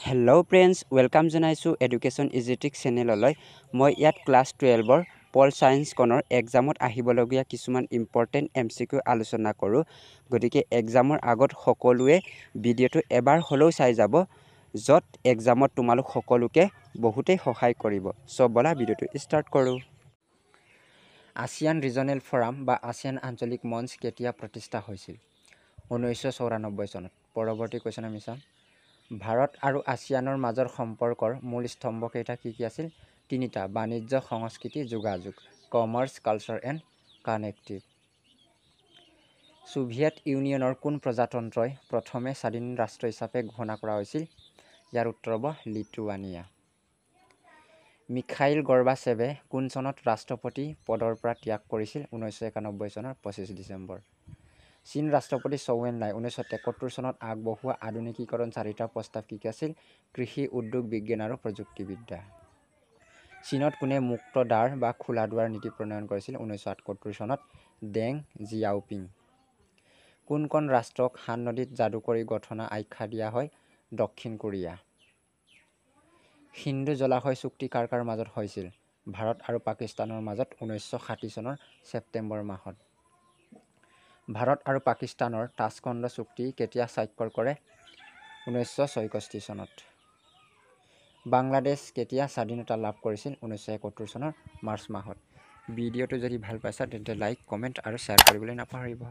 Hello' friends, welcome জনাইছোঁ education ইজিটিক চেনেললৈ। মই ইয়াত ক্লাছ 12ৰ পল ছায়েন্সখনৰ এক্সামত আহিবলগীয়া কিছুমান ইম্পৰ্টেণ্ট MCQ আলোচনা কৰোঁ। গতিকে এক্সামৰ আগত সকলোৱে ভিডিঅ'টো এবাৰ হ'লেও চাই যাব, য'ত এক্সামত তোমালোক সকলোকে বহুতেই সহায় কৰিব। চ' ব'লা ভিডিঅ'টো ষ্টাৰ্ট কৰোঁ। আছিয়ান ৰিজনেল ফ'ৰাম বা আছিয়ান আঞ্চলিক মঞ্চ কেতিয়া প্ৰতিষ্ঠা হৈছিল? 1994 চনত। পৰৱৰ্তী কুৱেশ্যন আমি চাম। ভাৰত আৰু আছিয়ানৰ মাজৰ সম্পৰ্কৰ মূল স্তম্ভকেইটা কি কি আছিল? তিনিটা। বাণিজ্য, সংস্কৃতি, যোগাযোগ। Commerce, culture and connective. Soviet ইউনিয়নৰ কোন প্ৰজাতন্ত্ৰই প্ৰথমে স্বাধীন ৰাষ্ট্ৰ হিচাপে ঘোষণা কৰা হৈছিল? ইয়াৰ উত্তৰ হ'ব লিটুৱানিয়া। মিখাইল গৰ্বাচেভে কোন চনত ৰাষ্ট্ৰপতি পদৰ পৰা ত্যাগ কৰিছিল? 1991 চনৰ 25 ডিচেম্বৰ। চীন ৰাষ্ট্ৰপতি চৌ এন লাই 1973 চনত আগবঢ়োৱা আধুনিকীকৰণ চাৰিটা প্ৰস্তাৱ কি কি আছিল? কৃষি, উদ্যোগ, বিজ্ঞান আৰু প্ৰযুক্তিবিদ্যা। চীনত কোনে মুক্ত দ্বাৰ বা খোলা দুৱাৰ নীতি প্ৰণয়ন কৰিছিল? 1978 চনত ডেং জিয়াওপিং। কোনখন ৰাষ্ট্ৰক হান নদীত যাদুকৰী গঠনা আখ্যা দিয়া হয়? দক্ষিণ কোৰিয়া। সিন্ধু জলাশয় চুক্তি কাৰ কাৰ মাজত হৈছিল? ভাৰত আৰু পাকিস্তানৰ মাজত 1960 চনৰ ছেপ্টেম্বৰ মাহত। ভাৰত আৰু পাকিস্তানৰ তাছখণ্ড চুক্তি কেতিয়া স্বাক্ষৰ কৰে? 1966 চনত। বাংলাদেশ কেতিয়া স্বাধীনতা লাভ কৰিছিল? 1971 চনৰ মাৰ্চ মাহত। ভিডিঅ'টো যদি ভাল পাইছা তেন্তে লাইক, কমেণ্ট আৰু শ্বেয়াৰ কৰিবলৈ নাপাহৰিবা।